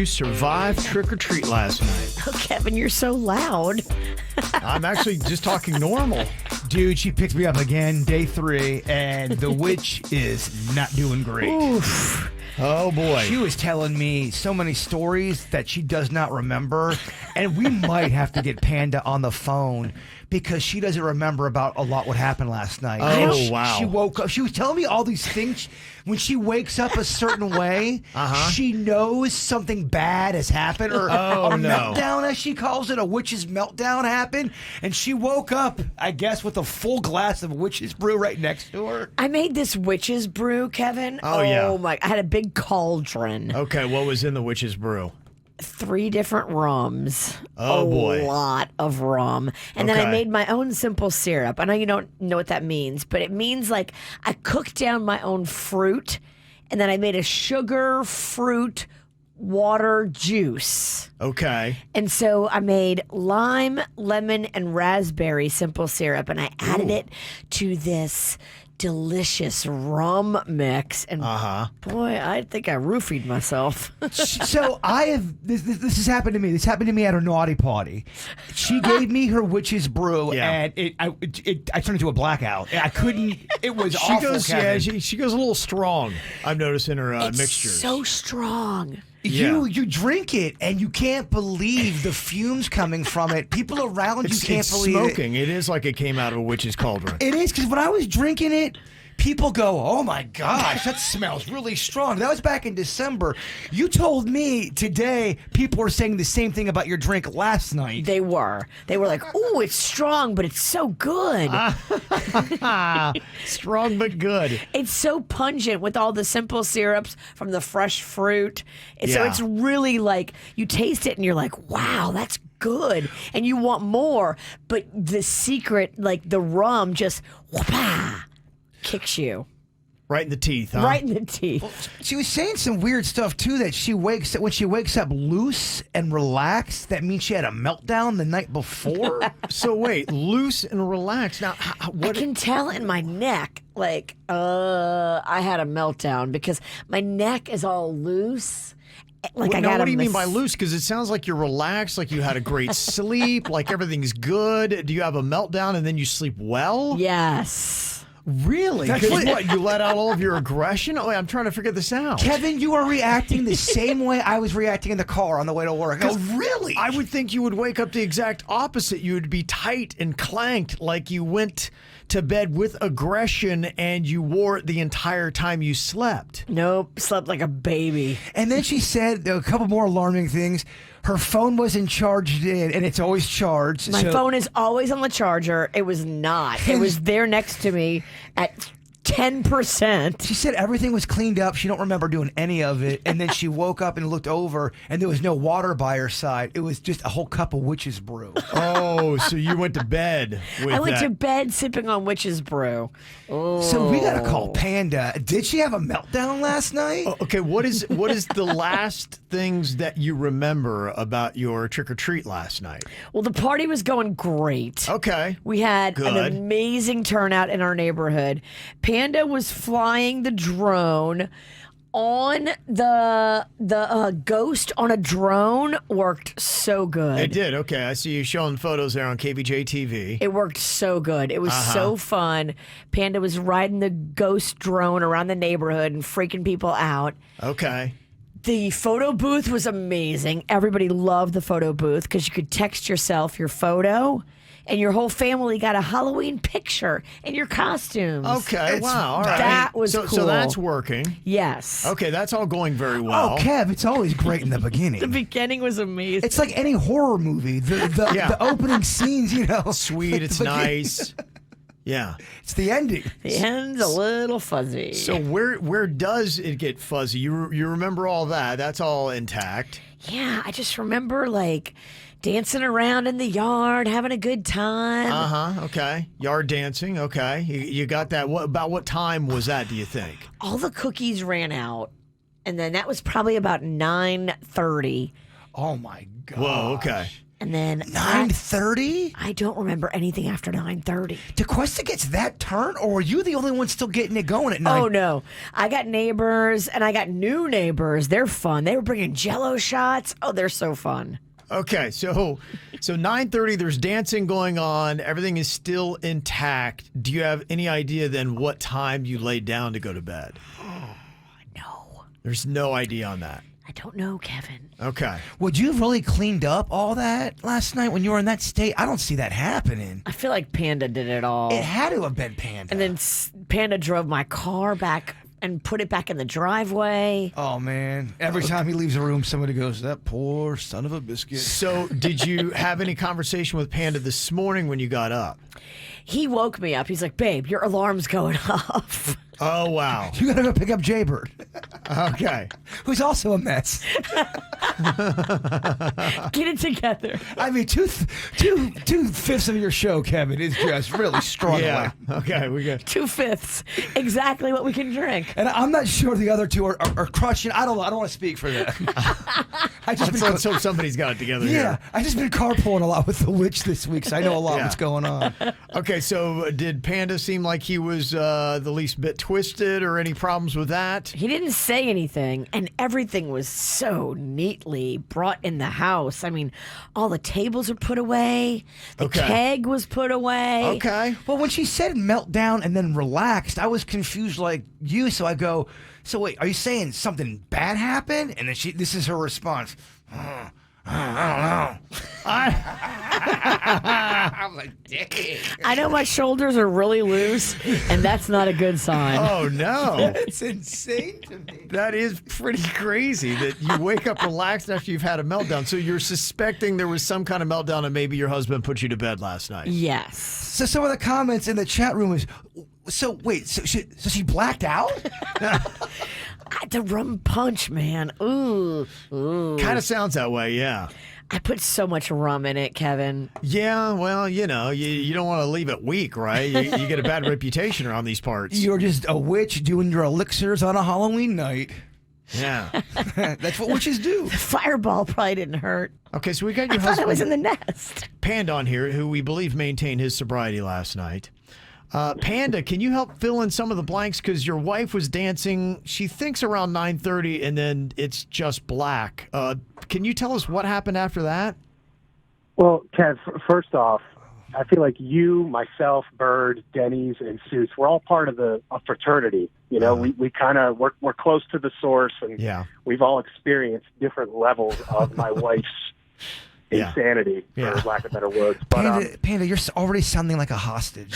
you survive trick-or-treat last night? Oh, Kevin, you're so loud. I'm actually just talking normal. Dude, she picked me up again, day 3, and the witch is not doing great. Oof. Oh, boy. She was telling me so many stories that she does not remember, and we might have to get Panda on the phone because she doesn't remember about a lot what happened last night. Oh, wow. She woke up. She was telling me all these things. When she wakes up a certain way, she knows something bad has happened, or a meltdown, as she calls it, a witch's meltdown happened, and she woke up, I guess, with a full glass of witch's brew right next to her. I made this witch's brew, Kevin. Oh, yeah. My! I had a big cauldron. Okay, what was in the witch's brew? 3 different rums. Oh, boy. A lot of rum. And then I made my own simple syrup. I know you don't know what that means, but it means like I cooked down my own fruit, and then I made a sugar fruit water juice. Okay. And so I made lime, lemon, and raspberry simple syrup, and I added it to this delicious rum mix. And boy, I think I roofied myself. So I have this has happened to me. This happened to me at a naughty party. She gave me her witch's brew, and I turned into a blackout. I couldn't. It was She awful. goes, Kevin. she goes a little strong. I've noticed in her It's mixtures. so strong. You drink it and you can't believe the fumes coming from it. People around you can't it's believe smoking. It is like it came out of a witch's cauldron. it. It is, because when I was drinking it, people go, "Oh my gosh, that smells really strong." That was back in December. You told me today people were saying the same thing about your drink last night. They were like, "Ooh, it's strong, but it's so good." Strong but good. It's so pungent with all the simple syrups from the fresh fruit. So it's really like you taste it and you're like, "Wow, that's good," and you want more. But the secret, like the rum, just whoop-ah, kicks you Right in the teeth, huh? right in the teeth. She was saying some weird stuff too. That when she wakes up loose and relaxed, that means she had a meltdown the night before. So wait, loose and relaxed. Now, I can tell in my neck, like, I had a meltdown because my neck is all loose. Like what do you mean by loose? Because it sounds like you're relaxed, like you had a great sleep, like everything's good. Do you have a meltdown and then you sleep well? Yes. Really? That's Because what- you let out all of your aggression? Oh, I'm trying to figure this out. Kevin, you are reacting the same way I was reacting in the car on the way to work. Oh, really? I would think you would wake up the exact opposite. You would be tight and clanked, like you went to bed with aggression and you wore it the entire time you slept. Nope, slept like a baby. And then she said a couple more alarming things. Her phone wasn't charged in, and it's always charged. My phone is always on the charger. It was not. It was there next to me at 10%. She said everything was cleaned up. She don't remember doing any of it. And then she woke up and looked over, and there was no water by her side. It was just a whole cup of witch's brew. Oh, so you went to bed with I went that. to bed sipping on witch's brew. So we got to call Panda. Did she have a meltdown last night? Okay, what is the last things that you remember about your trick-or-treat last night? Well, the party was going great. Okay. We had Good. an amazing turnout in our neighborhood. Panda was flying the drone. On the ghost on a drone worked so good. It did. Okay, I see you showing photos there on KVJ TV. It worked so good. It was so fun. Panda was riding the ghost drone around the neighborhood and freaking people out. Okay. The photo booth was amazing. Everybody loved the photo booth because you could text yourself your photo, and your whole family got a Halloween picture in your costumes. Okay. Wow. All right. That was so, cool. So that's working. Yes. Okay, that's all going very well. Oh, Kev, it's always great in the The beginning. beginning was amazing. It's like any horror movie. The opening scenes, Sweet. It's the beginning. nice. Yeah. It's the ending. The end's a little fuzzy. So where does it get fuzzy? You remember all that? That's all intact. Yeah, I just remember like dancing around in the yard, having a good time. Okay. Yard dancing. Okay. You got that. About what time was that, do you think? All the cookies ran out, and then that was probably about 9:30. Oh my god. Whoa. Okay. And then 9:30? I don't remember anything after 9:30. DeQuesta gets that turn, or are you the only one still getting it going at 9? Oh, no. I got neighbors, and I got new neighbors. They're fun. They were bringing Jell-O shots. Oh, they're so fun. Okay, so 9:30, there's dancing going on. Everything is still intact. Do you have any idea then what time you laid down to go to bed? No. There's no idea on that. I don't know, Kevin. Okay. Would you have really cleaned up all that last night when you were in that state? I don't see that happening. I feel like Panda did it all. It had to have been Panda. And then Panda drove my car back and put it back in the driveway. Oh, man. Every time he leaves a room, somebody goes, that poor son of a biscuit. So did you have any conversation with Panda this morning when you got up? He woke me up. He's like, babe, your alarm's going off. Oh, wow. You got to go pick up Jaybird. Okay. Who's also a mess. Get it together. I mean, two-fifths of your show, Kevin, is just really struggling. Yeah. Okay, we got 2/5. Exactly what we can drink. And I'm not sure the other two are crushing. I don't want to speak for them. Let's hope somebody's got it together Yeah, here. I just been carpooling a lot with the witch this week, so I know a lot what's going on. Okay, so did Panda seem like he was the least bit twisted or any problems with that? He didn't say anything, and everything was so neatly brought in the house. I mean, all the tables are put away. The keg was put away. Okay. Well, when she said meltdown and then relaxed, I was confused like you, so I go, so wait, are you saying something bad happened? And then this is her response. I don't know. I'm like, dang. I know my shoulders are really loose, and that's not a good sign. Oh, no. It's insane to me. That is pretty crazy that you wake up relaxed after you've had a meltdown. So you're suspecting there was some kind of meltdown and maybe your husband put you to bed last night. Yes. So some of the comments in the chat room is, so wait, so she blacked out? The rum punch, man. Ooh. Kind of sounds that way, yeah. I put so much rum in it, Kevin. Yeah, well, you know, you don't want to leave it weak, right? You get a bad reputation around these parts. You're just a witch doing your elixirs on a Halloween night. Yeah. That's what witches do. The fireball probably didn't hurt. Okay, so we got your I thought husband it was in the nest. Panda on here, who we believe maintained his sobriety last night. Panda, can you help fill in some of the blanks? Because your wife was dancing, she thinks around 9:30, and then it's just black. Can you tell us what happened after that? Well, Kev, first off, I feel like you, myself, Bird, Denny's, and Suits, we're all part of a fraternity. You know, we kind of, we're close to the source, and we've all experienced different levels of my wife's insanity, for lack of better words. But, Panda, you're already sounding like a hostage.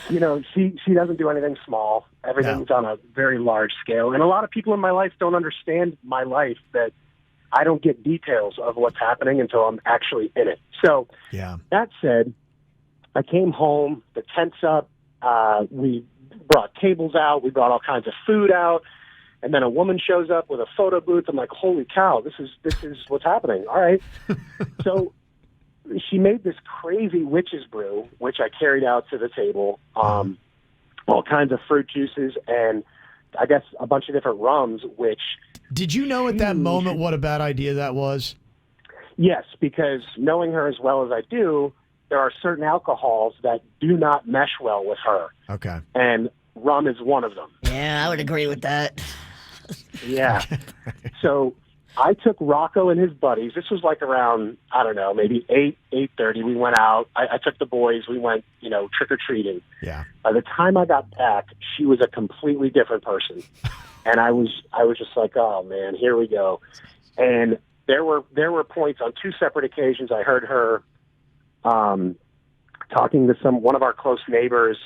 you know, she doesn't do anything small. Everything's on a very large scale. And a lot of people in my life don't understand my life, that I don't get details of what's happening until I'm actually in it. So that said, I came home, the tent's up, we brought tables out, we brought all kinds of food out, and then a woman shows up with a photo booth. I'm like, holy cow, this is what's happening. All right. So she made this crazy witch's brew, which I carried out to the table, all kinds of fruit juices, and I guess a bunch of different rums, which... Did you know at that moment what a bad idea that was? Yes, because knowing her as well as I do, there are certain alcohols that do not mesh well with her. Okay. And rum is one of them. Yeah, I would agree with that. Yeah. So I took Rocco and his buddies. This was like around, I don't know, maybe 8:30. We went out. I took the boys. We went, trick-or-treating. Yeah. By the time I got back, she was a completely different person. And I was just like, oh, man, here we go. And there were points on two separate occasions I heard her talking to one of our close neighbors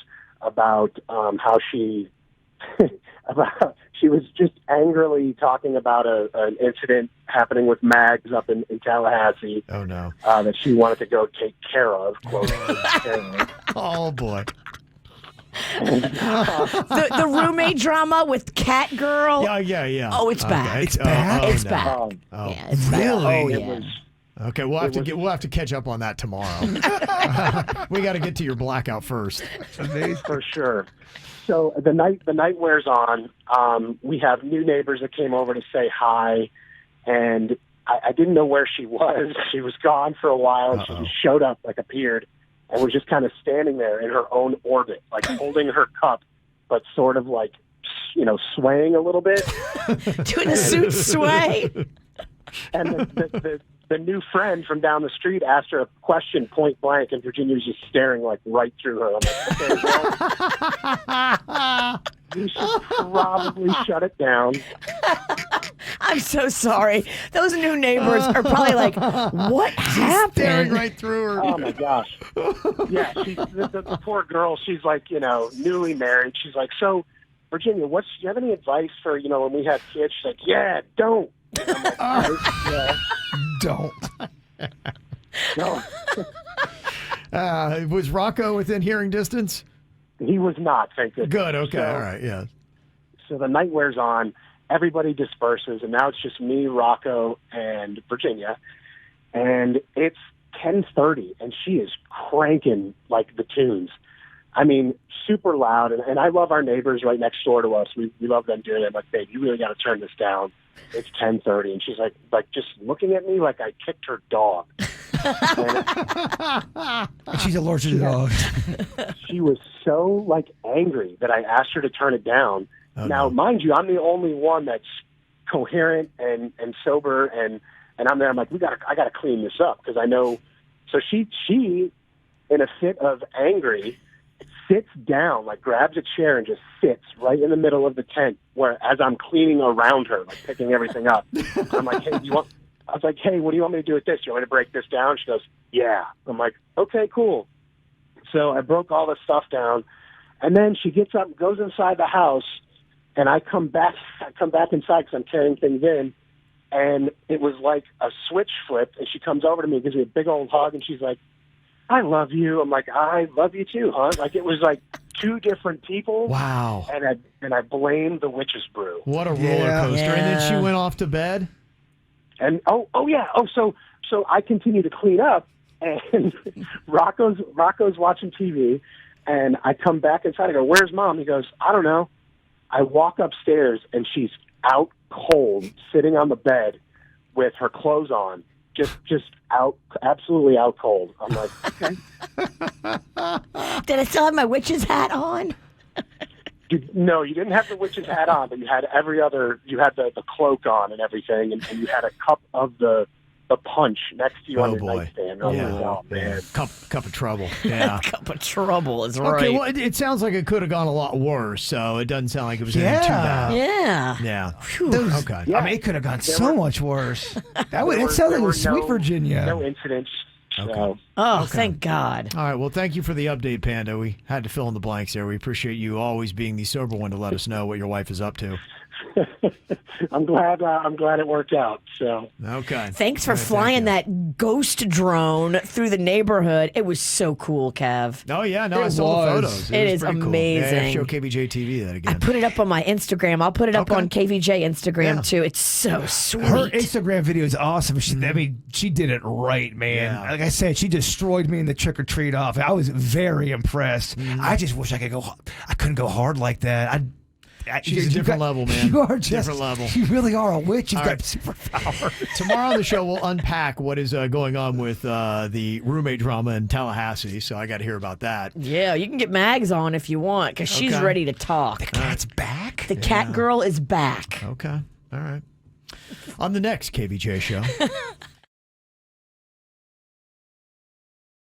about how she she was just angrily talking about an incident happening with Mags up in Tallahassee. Oh, no. That she wanted to go take care of, quote. Oh, boy. The roommate drama with Cat Girl. Yeah. Oh, it's bad. It's bad? It's bad. Yeah, it's bad. Really? Oh, yeah. Okay, we'll have to catch up on that tomorrow. We got to get to your blackout first. For sure. So the night wears on. We have new neighbors that came over to say hi, and I didn't know where she was. She was gone for a while, and she just showed up, like appeared, and was just kind of standing there in her own orbit, like holding her cup, but sort of like, swaying a little bit. Doing a suit sway. And the new friend from down the street asked her a question point blank, and Virginia was just staring like right through her. I'm like, okay, well, you should probably shut it down. I'm so sorry. Those new neighbors are probably like, what happened? Staring right through her. Oh my gosh. Yeah, the poor girl. She's like, newly married. She's like, so Virginia, do you have any advice for when we have kids? She's like, yeah, don't. I'm like, yeah. Don't. No. Was Rocco within hearing distance? He was not, thank goodness. Good, okay, So- all right, yeah. So the night wears on, everybody disperses, and now it's just me, Rocco, and Virginia. And it's 10:30, and she is cranking like the tunes. I mean, super loud. And I love our neighbors right next door to us. We love them doing it. I'm like, babe, you really got to turn this down. It's 10:30, and she's like just looking at me like I kicked her dog. And she's allergic to dogs. She was so like angry that I asked her to turn it down. Oh, now, no. mind you, I'm the only one that's coherent and sober, and I'm there. I'm like, I gotta clean this up because I know. So she, in a fit of angry, sits down, like grabs a chair and just sits right in the middle of the tent, where as I'm cleaning around her, like picking everything up. I'm like, hey, I was like, hey, what do you want me to do with this? Do you want me to break this down? She goes, yeah. I'm like, okay, cool. So I broke all this stuff down, and then she gets up, goes inside the house, and I come back inside because I'm carrying things in, and it was like a switch flipped, and she comes over to me, gives me a big old hug, and she's like, I love you. I'm like, I love you too, huh? Like it was like two different people. Wow. And I blame the witch's brew. What a roller Yeah. coaster. And then she Yeah. went off to bed? And oh yeah. So I continue to clean up, and Rocco's watching TV, and I come back inside. I go, "Where's Mom?" He goes, "I don't know." I walk upstairs, and she's out cold, sitting on the bed with her clothes on, just out, absolutely out cold. I'm like, okay. Did I still have my witch's hat on? No, you didn't have the witch's hat on, but you had you had the cloak on and everything, and you had a cup of the punch next to you on your boy. nightstand. I was Yeah. like, oh, man. Cup of trouble. Yeah. Cup of trouble is right. Okay, well, it sounds like it could have gone a lot worse, so it doesn't sound like it was anything too Yeah. bad. Yeah. Yeah. Those- Okay. Yeah. I mean, it could have gone There so were- much worse. That There sounds like it was there were sweet Virginia. No incidents. So. Okay. Oh, thank God. All right. Well, thank you for the update, Panda. We had to fill in the blanks there. We appreciate you always being the sober one to let us know what your wife is up to. I'm glad it worked out. So Okay. Thanks for All right, flying thank you. that ghost drone through the neighborhood. It was so cool, Kev. Oh, yeah. No, It I saw the was. photos. It was is pretty cool. Yeah, amazing. show KVJ TV that I again. put it up on my Instagram. I'll put it up Okay. on KVJ Instagram Yeah. too. It's so sweet. Her Instagram video is awesome. I mean, she did it right, man. Yeah. Like I said, she destroyed me in the trick or treat off. I was very impressed. I just wish I could go. I couldn't go hard like that. She's a different level, man. You are just Different level. You really are a witch. You've All got right. superpowers. Tomorrow on the show, we'll unpack what is going on with the roommate drama in Tallahassee. So I got to hear about that. Yeah, you can get Mags on if you want because she's Okay. ready to talk. Cat's back. The cat girl is back. Okay. All right. On the next KVJ show.